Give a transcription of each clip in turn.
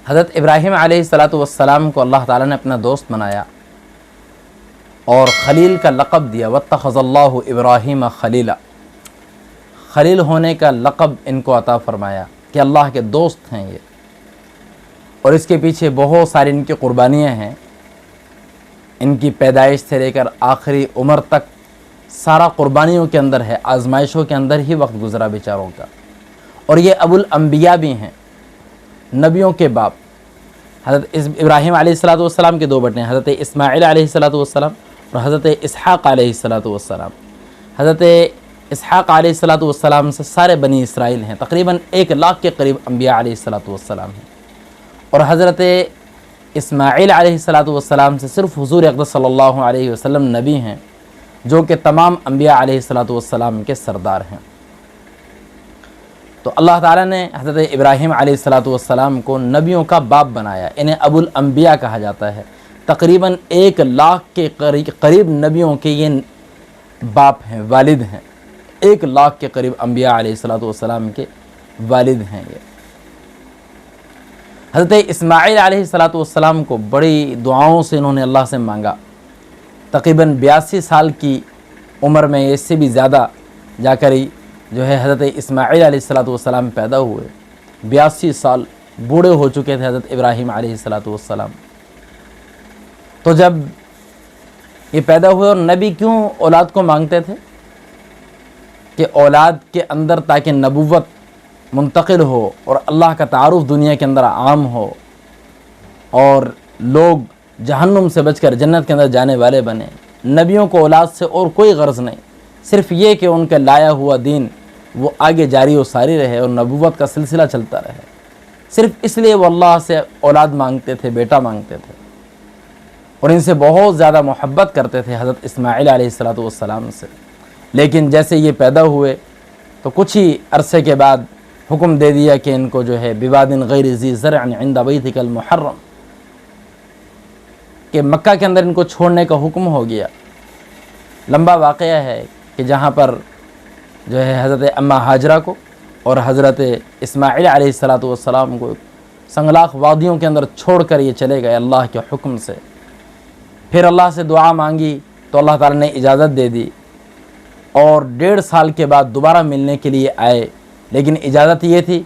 حضرت ابراہیم علیہ الصلاۃ والسلام کو اللہ تعالیٰ نے اپنا دوست بنایا اور خلیل کا لقب دیا، واتخذ اللہ ابراہیم خلیلا، خلیل ہونے کا لقب ان کو عطا فرمایا کہ اللہ کے دوست ہیں یہ، اور اس کے پیچھے بہت ساری ان کی قربانیاں ہیں۔ ان کی پیدائش سے لے کر آخری عمر تک سارا قربانیوں کے اندر ہے، آزمائشوں کے اندر ہی وقت گزرا بیچاروں کا۔ اور یہ ابو الانبیاء بھی ہیں، نبیوں کے باپ۔ حضرت ابراہیم علیہ الصلاۃ والسلام کے دو بیٹے ہیں، حضرت اسماعیل علیہ الصلاۃ والسلام اور حضرت اسحاق علیہ الصلاۃ والسلام۔ حضرت اسحاق علیہ الصلاۃ والسلام سے سارے بنی اسرائیل ہیں، تقریباً 1,00,000 کے قریب انبیاء علیہ الصلاۃ والسلام ہیں، اور حضرت اسماعیل علیہ الصلاۃ والسلام سے صرف حضور اقدس صلی اللہ علیہ وسلم نبی ہیں، جو کہ تمام انبیاء علیہ الصلاۃ والسلام کے سردار ہیں۔ تو اللہ تعالیٰ نے حضرت ابراہیم علیہ الصلاۃ والسلام کو نبیوں کا باپ بنایا، انہیں ابو الانبیاء کہا جاتا ہے۔ تقریباً 1,00,000 کے قریب نبیوں کے یہ باپ ہیں، والد ہیں، 1,00,000 کے قریب انبیاء علیہ الصلاۃ والسلام کے والد ہیں یہ۔ حضرت اسماعیل علیہ الصلاۃ والسلام کو بڑی دعاؤں سے انہوں نے اللہ سے مانگا، تقریباً 82 سال کی عمر میں، اس سے بھی زیادہ جا کر ہی جو ہے حضرت اسماعیل علیہ الصلاۃ والسلام پیدا ہوئے۔ 82 سال بوڑھے ہو چکے تھے حضرت ابراہیم علیہ الصلاۃ والسلام۔ تو جب یہ پیدا ہوئے، اور نبی کیوں اولاد کو مانگتے تھے؟ کہ اولاد کے اندر تاکہ نبوت منتقل ہو اور اللہ کا تعارف دنیا کے اندر عام ہو، اور لوگ جہنم سے بچ کر جنت کے اندر جانے والے بنے۔ نبیوں کو اولاد سے اور کوئی غرض نہیں، صرف یہ کہ ان کا لایا ہوا دین وہ آگے جاری و ساری رہے اور نبوت کا سلسلہ چلتا رہے، صرف اس لیے وہ اللہ سے اولاد مانگتے تھے، بیٹا مانگتے تھے، اور ان سے بہت زیادہ محبت کرتے تھے حضرت اسماعیل علیہ الصلاۃ والسلام سے۔ لیکن جیسے یہ پیدا ہوئے تو کچھ ہی عرصے کے بعد حکم دے دیا کہ ان کو جو ہے بواد غیر ذی زرع عند بیتک المحرم، کہ مکہ کے اندر ان کو چھوڑنے کا حکم ہو گیا۔ لمبا واقعہ ہے کہ جہاں پر جو ہے حضرت اماں ہاجرہ کو اور حضرت اسماعیل علیہ الصلاۃ والسلام کو سنگلاخ وادیوں کے اندر چھوڑ کر یہ چلے گئے اللہ کے حکم سے۔ پھر اللہ سے دعا مانگی تو اللہ تعالیٰ نے اجازت دے دی، اور 1.5 سال کے بعد دوبارہ ملنے کے لیے آئے، لیکن اجازت یہ تھی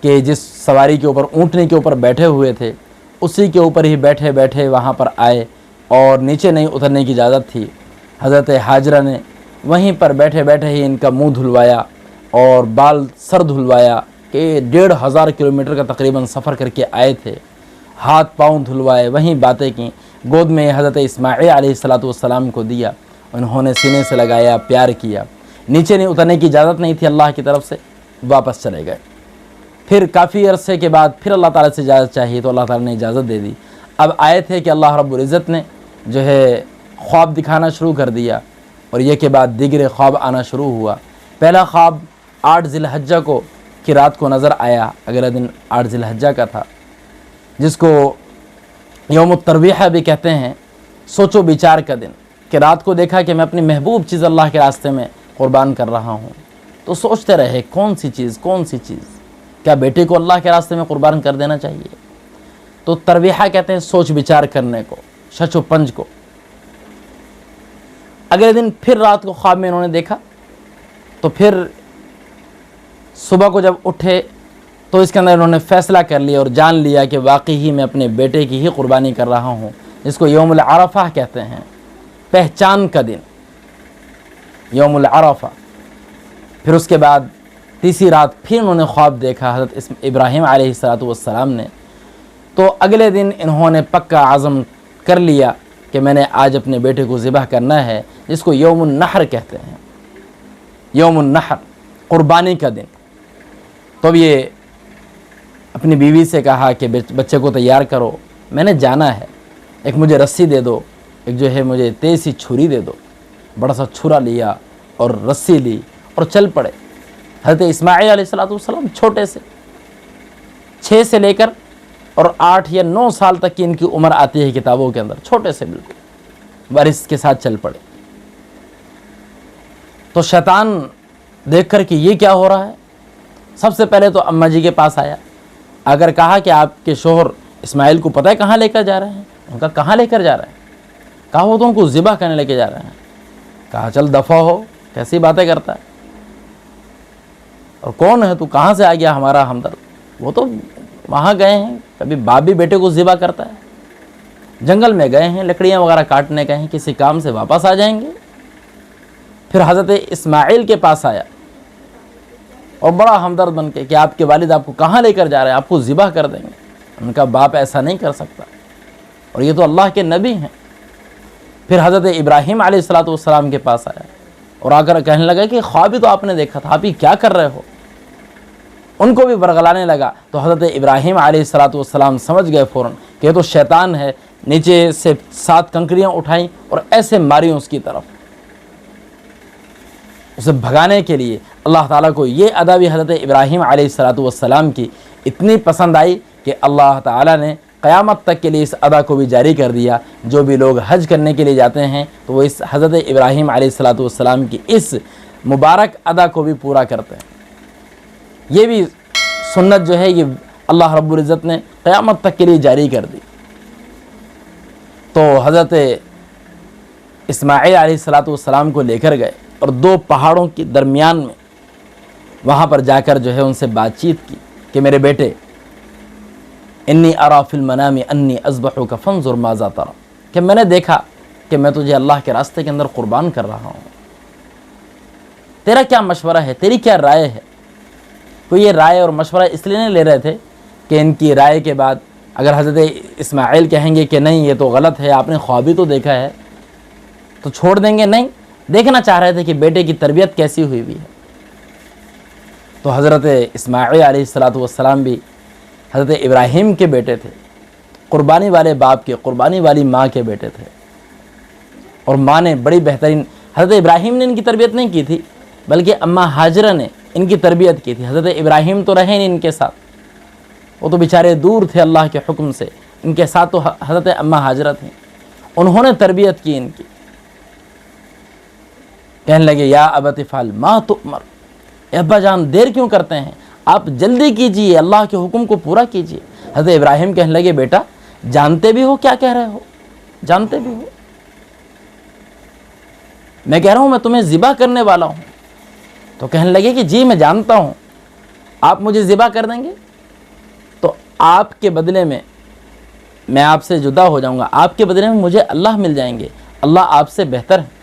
کہ جس سواری کے اوپر، اونٹنی کے اوپر بیٹھے ہوئے تھے، اسی کے اوپر ہی بیٹھے بیٹھے وہاں پر آئے، اور نیچے نہیں اترنے کی اجازت تھی۔ حضرت ہاجرہ نے وہیں پر بیٹھے بیٹھے ہی ان کا منہ دھلوایا اور بال سر دھلوایا، کہ 1,500 کلومیٹر کا تقریباً سفر کر کے آئے تھے، ہاتھ پاؤں دھلوائے، وہیں باتیں کیں، گود میں حضرت اسماعیل علیہ الصلاۃ والسلام کو دیا، انہوں نے سینے سے لگایا، پیار کیا، نیچے نہیں اترنے کی اجازت نہیں تھی اللہ کی طرف سے، واپس چلے گئے۔ پھر کافی عرصے کے بعد پھر اللہ تعالیٰ سے اجازت چاہیے تو اللہ تعالیٰ نے اجازت دے دی۔ اب آئے تھے کہ اللہ رب العزت نے جو ہے خواب دکھانا شروع کر دیا، اور یہ کے بعد دیگر خواب آنا شروع ہوا۔ پہلا خواب 8 ذی الحجہ کو کی رات کو نظر آیا، اگلا دن 8 ذی الحجہ کا تھا، جس کو یوم الترویہ بھی کہتے ہیں، سوچ و بچار کا دن، کہ رات کو دیکھا کہ میں اپنی محبوب چیز اللہ کے راستے میں قربان کر رہا ہوں، تو سوچتے رہے کون سی چیز، کیا بیٹے کو اللہ کے راستے میں قربان کر دینا چاہیے؟ تو ترویہ کہتے ہیں سوچ بچار کرنے کو، شچ و پنج کو۔ اگلے دن پھر رات کو خواب میں انہوں نے دیکھا، تو پھر صبح کو جب اٹھے تو اس کے اندر انہوں نے فیصلہ کر لیا اور جان لیا کہ واقعی ہی میں اپنے بیٹے کی ہی قربانی کر رہا ہوں، جس کو یوم العرفہ کہتے ہیں، پہچان کا دن، یوم العرفہ۔ پھر اس کے بعد تیسری رات پھر انہوں نے خواب دیکھا حضرت ابراہیم علیہ الصلاۃ والسلام نے، تو اگلے دن انہوں نے پکا عزم کر لیا کہ میں نے آج اپنے بیٹے کو ذبح کرنا ہے، جس کو یوم النحر کہتے ہیں، یوم النحر، قربانی کا دن۔ تو اب یہ اپنی بیوی سے کہا کہ بچے کو تیار کرو، میں نے جانا ہے، ایک مجھے رسی دے دو، ایک جو ہے مجھے تیز سی چھری دے دو۔ بڑا سا چھرا لیا اور رسی لی اور چل پڑے۔ حضرت اسماعیل علیہ الصلاۃ والسلام چھوٹے سے 6 سے لے کر اور 8 یا 9 سال تک کی ان کی عمر آتی ہے کتابوں کے اندر، چھوٹے سے بالکل وارث کے ساتھ چل پڑے۔ تو شیطان دیکھ کر کہ یہ کیا ہو رہا ہے، سب سے پہلے تو اماں جی کے پاس آیا، اگر کہا کہ آپ کے شوہر اسماعیل کو پتہ ہے کہاں لے کر جا رہے ہیں؟ ان کا کہاں لے کر جا رہے ہیں؟ کہا وہ تو ان کو ذبح کرنے لے کے جا رہے ہیں۔ کہا چل دفع ہو، کیسی باتیں کرتا ہے، اور کون ہے تو، کہاں سے آ گیا ہمارا ہمدرد؟ وہ تو وہاں گئے ہیں، کبھی باپ بھی بیٹے کو ذبح کرتا ہے، جنگل میں گئے ہیں، لکڑیاں وغیرہ کاٹنے گئے ہیں، کسی کام سے واپس آ جائیں گے۔ پھر حضرت اسماعیل کے پاس آیا اور بڑا ہمدرد بن کے کہ آپ کے والد آپ کو کہاں لے کر جا رہے ہیں، آپ کو ذبح کر دیں گے۔ ان کا باپ ایسا نہیں کر سکتا، اور یہ تو اللہ کے نبی ہیں۔ پھر حضرت ابراہیم علیہ السلام کے پاس آیا اور آ کر کہنے لگا کہ خواب ہی تو آپ نے دیکھا تھا، آپ ہی کیا کر رہے ہو؟ ان کو بھی برگلانے لگا تو حضرت ابراہیم علیہ السلام سمجھ گئے فوراً کہ یہ تو شیطان ہے۔ نیچے سے 7 کنکریاں اٹھائیں اور ایسے ماری اس کی طرف، اسے بھگانے کے لیے۔ اللہ تعالیٰ کو یہ ادا بھی حضرت ابراہیم علیہ السلام کی اتنی پسند آئی کہ اللہ تعالیٰ نے قیامت تک کے لیے اس ادا کو بھی جاری کر دیا۔ جو بھی لوگ حج کرنے کے لیے جاتے ہیں تو وہ اس حضرت ابراہیم علیہ السلام کی اس مبارک ادا کو بھی پورا کرتے ہیں۔ یہ بھی سنت جو ہے یہ اللہ رب العزت نے قیامت تک کے لیے جاری کر دی۔ تو حضرت اسماعیل علیہ السلام کو لے کر گئے اور 2 پہاڑوں کے درمیان میں وہاں پر جا کر جو ہے ان سے بات چیت کی کہ میرے بیٹے، انی ارا فی المنام انی اذبحک فانظر ماذا تری، کہ میں نے دیکھا کہ میں تجھے اللہ کے راستے کے اندر قربان کر رہا ہوں، تیرا کیا مشورہ ہے، تیری کیا رائے ہے؟ کوئی یہ رائے اور مشورہ اس لیے نہیں لے رہے تھے کہ ان کی رائے کے بعد اگر حضرت اسماعیل کہیں گے کہ نہیں یہ تو غلط ہے، آپ نے خواب ہی تو دیکھا ہے، تو چھوڑ دیں گے، نہیں، دیکھنا چاہ رہے تھے کہ بیٹے کی تربیت کیسی ہوئی ہے۔ تو حضرت اسماعیل علیہ السلام بھی حضرت ابراہیم کے بیٹے تھے، قربانی والے باپ کے، قربانی والی ماں کے بیٹے تھے، اور ماں نے بڑی بہترین، حضرت ابراہیم نے ان کی تربیت نہیں کی تھی بلکہ اماں ہاجرہ نے ان کی تربیت کی تھی۔ حضرت ابراہیم تو رہے نہیں ان کے ساتھ، وہ تو بیچارے دور تھے اللہ کے حکم سے، ان کے ساتھ تو حضرت اماں ہاجرہ تھیں، انہوں نے تربیت کی ان کی۔ کہنے لگے یا ابت افعل ما تؤمر، اے ابا جان دیر کیوں کرتے ہیں، آپ جلدی کیجئے، اللہ کے حکم کو پورا کیجئے۔ حضرت ابراہیم کہنے لگے بیٹا جانتے بھی ہو کیا کہہ رہے ہو، جانتے بھی ہو، میں کہہ رہا ہوں میں تمہیں ذبح کرنے والا ہوں۔ تو کہنے لگے کہ جی میں جانتا ہوں، آپ مجھے ذبح کر دیں گے تو آپ کے بدلے میں آپ سے جدا ہو جاؤں گا، آپ کے بدلے میں مجھے اللہ مل جائیں گے، اللہ آپ سے بہتر ہے،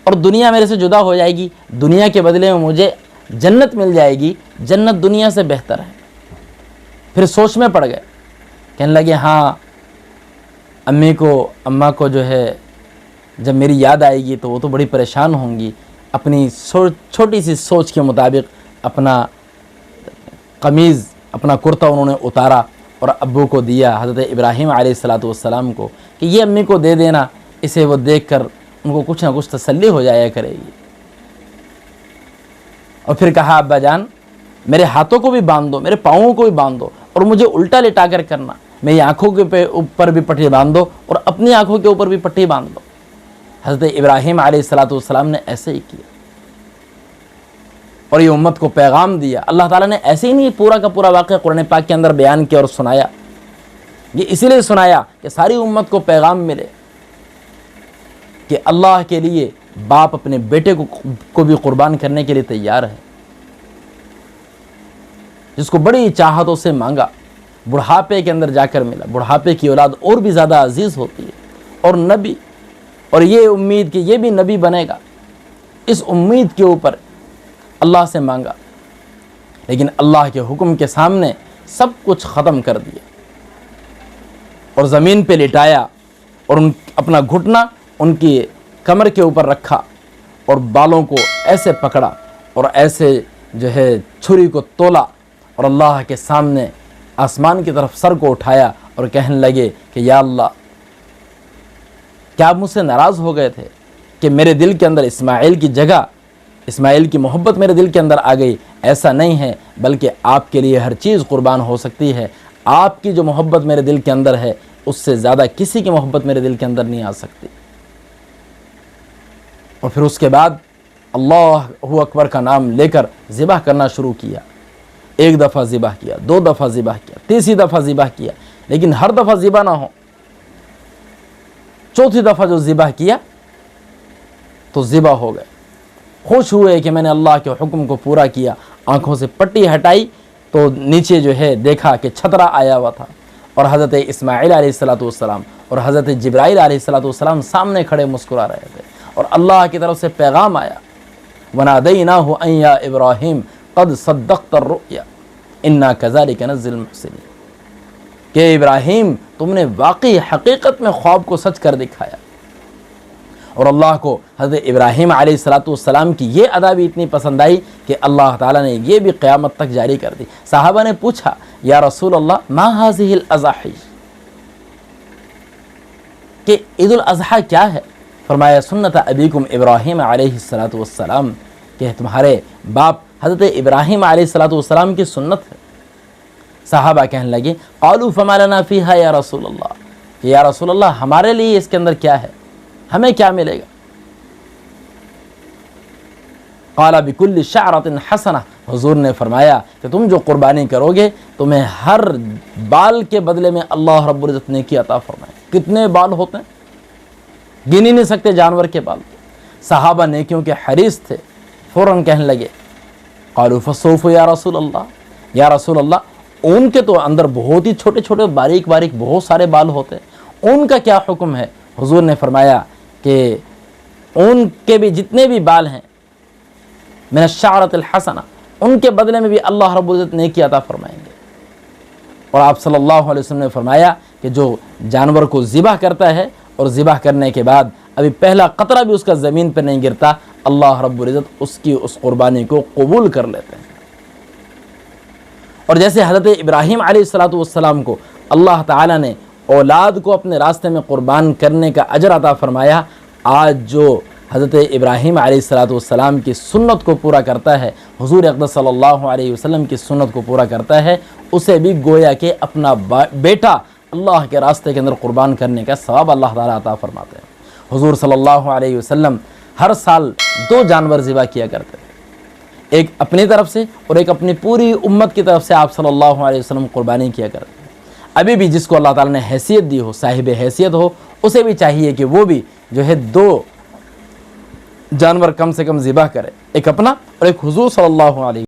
اور دنیا میرے سے جدا ہو جائے گی، دنیا کے بدلے میں مجھے جنت مل جائے گی، جنت دنیا سے بہتر ہے۔ پھر سوچ میں پڑ گئے، کہنے لگے ہاں اماں کو جو ہے جب میری یاد آئے گی تو وہ تو بڑی پریشان ہوں گی۔ اپنی چھوٹی سی سوچ کے مطابق اپنا قمیض، اپنا کرتا انہوں نے اتارا اور ابو کو دیا، حضرت ابراہیم علیہ السلام کو، کہ یہ امی کو دے دینا، اسے وہ دیکھ کر ان کو کچھ نہ کچھ تسلی ہو جایا کرے گی۔ اور پھر کہا ابا جان میرے ہاتھوں کو بھی باندھ دو، میرے پاؤں کو بھی باندھ دو، اور مجھے الٹا لٹا کر کرنا، میری آنکھوں کے اوپر بھی پٹی باندھ دو اور اپنی آنکھوں کے اوپر بھی پٹی باندھ دو۔ حضرت ابراہیم علیہ السلام نے ایسے ہی کیا اور یہ امت کو پیغام دیا۔ اللہ تعالیٰ نے ایسے ہی نہیں پورا کا پورا واقعہ قرآن پاک کے اندر بیان کیا اور سنایا، یہ اسی لیے سنایا کہ ساری امت کو پیغام ملے کہ اللہ کے لیے باپ اپنے بیٹے کو بھی قربان کرنے کے لیے تیار ہے، جس کو بڑی چاہتوں سے مانگا، بڑھاپے کے اندر جا کر ملا۔ بڑھاپے کی اولاد اور بھی زیادہ عزیز ہوتی ہے، اور نبی، اور یہ امید کہ یہ بھی نبی بنے گا، اس امید کے اوپر اللہ سے مانگا، لیکن اللہ کے حکم کے سامنے سب کچھ ختم کر دیا اور زمین پہ لٹایا اور اپنا گھٹنا ان کی کمر کے اوپر رکھا اور بالوں کو ایسے پکڑا اور ایسے جو ہے چھری کو تولا اور اللہ کے سامنے آسمان کی طرف سر کو اٹھایا اور کہنے لگے کہ یا اللہ، کیا آپ مجھ سے ناراض ہو گئے تھے کہ میرے دل کے اندر اسماعیل کی جگہ، اسماعیل کی محبت میرے دل کے اندر آ گئی؟ ایسا نہیں ہے، بلکہ آپ کے لیے ہر چیز قربان ہو سکتی ہے۔ آپ کی جو محبت میرے دل کے اندر ہے اس سے زیادہ کسی کی محبت میرے دل کے اندر نہیں آ سکتی۔ اور پھر اس کے بعد اللہ اکبر کا نام لے کر ذبح کرنا شروع کیا۔ ایک دفعہ ذبح کیا، 2 دفعہ ذبح کیا، تیسری دفعہ ذبح کیا، لیکن ہر دفعہ ذبح نہ ہو، چوتھی دفعہ جو ذبح کیا تو ذبح ہو گئے، خوش ہوئے کہ میں نے اللہ کے حکم کو پورا کیا، آنکھوں سے پٹی ہٹائی تو نیچے جو ہے دیکھا کہ چھترا آیا ہوا تھا، اور حضرت اسماعیل علیہ السلام اور حضرت جبرائیل علیہ السلام سامنے کھڑے مسکرا رہے تھے، اور اللہ کی طرف سے پیغام آیا، وَنَادَيْنَاهُ أَن يَا إِبْرَاهِيمُ قَدْ صَدَّقْتَ الرُّؤْيَا إِنَّا كَذَلِكَ نَجْزِي الْمُحْسِنِينَ کہ ابراہیم تم نے واقعی حقیقت میں خواب کو سچ کر دکھایا۔ اور اللہ کو حضرت ابراہیم علیہ السلام کی یہ ادا بھی اتنی پسند آئی کہ اللہ تعالیٰ نے یہ بھی قیامت تک جاری کر دی۔ صحابہ نے پوچھا یا رسول اللہ ما هذه الاضاحی، کہ عید الاضحیٰ کیا ہے؟ فرمایا سنت ابیکم ابراہیم علیہ السلام، کہ تمہارے باپ حضرت ابراہیم علیہ السلام کی سنت ہے۔ صحابہ کہنے لگے قالوا فما لنا فیہا یا رسول اللہ، کہ یا رسول اللہ ہمارے لیے اس کے اندر کیا ہے، ہمیں کیا ملے گا؟ قال بکل شعرۃ حسنہ، حضور نے فرمایا کہ تم جو قربانی کرو گے تمہیں ہر بال کے بدلے میں اللہ رب العزت نیکی عطا فرمائے۔ کتنے بال ہوتے ہیں، گن ہی نہیں سکتے جانور کے بال۔ صحابہ نیکیوں کے حریص تھے، فوراً کہنے لگے قالوا فالصوف یا رسول اللہ، یا رسول اللہ اون کے تو اندر بہت ہی چھوٹے چھوٹے باریک باریک بہت سارے بال ہوتے ہیں، اون کا کیا حکم ہے؟ حضور نے فرمایا کہ اون کے بھی جتنے بھی بال ہیں من الشعرۃ الحسنہ، ان کے بدلے میں بھی اللہ رب العزت نیکی عطا فرمائیں گے۔ اور آپ صلی اللہ علیہ وسلم نے فرمایا کہ جو جانور کو ذبح کرتا ہے اور ذبح کرنے کے بعد ابھی پہلا قطرہ بھی اس کا زمین پر نہیں گرتا، اللہ رب العزت اس کی اس قربانی کو قبول کر لیتے ہیں۔ اور جیسے حضرت ابراہیم علیہ السلام کو اللہ تعالیٰ نے اولاد کو اپنے راستے میں قربان کرنے کا اجر عطا فرمایا، آج جو حضرت ابراہیم علیہ السلام کی سنت کو پورا کرتا ہے، حضور اقدس صلی اللہ علیہ وسلم کی سنت کو پورا کرتا ہے، اسے بھی گویا کہ اپنا بیٹا اللہ کے راستے کے اندر قربان کرنے کا ثواب اللہ تعالیٰ عطا فرماتے ہیں۔ حضور صلی اللہ علیہ وسلم ہر سال 2 جانور ذبح کیا کرتے ہیں، ایک اپنی طرف سے اور ایک اپنی پوری امت کی طرف سے آپ صلی اللہ علیہ وسلم قربانی کیا کرتے ہیں۔ ابھی بھی جس کو اللہ تعالیٰ نے حیثیت دی ہو، صاحب حیثیت ہو، اسے بھی چاہیے کہ وہ بھی جو ہے 2 جانور کم سے کم ذبح کرے، ایک اپنا اور ایک حضور صلی اللہ علیہ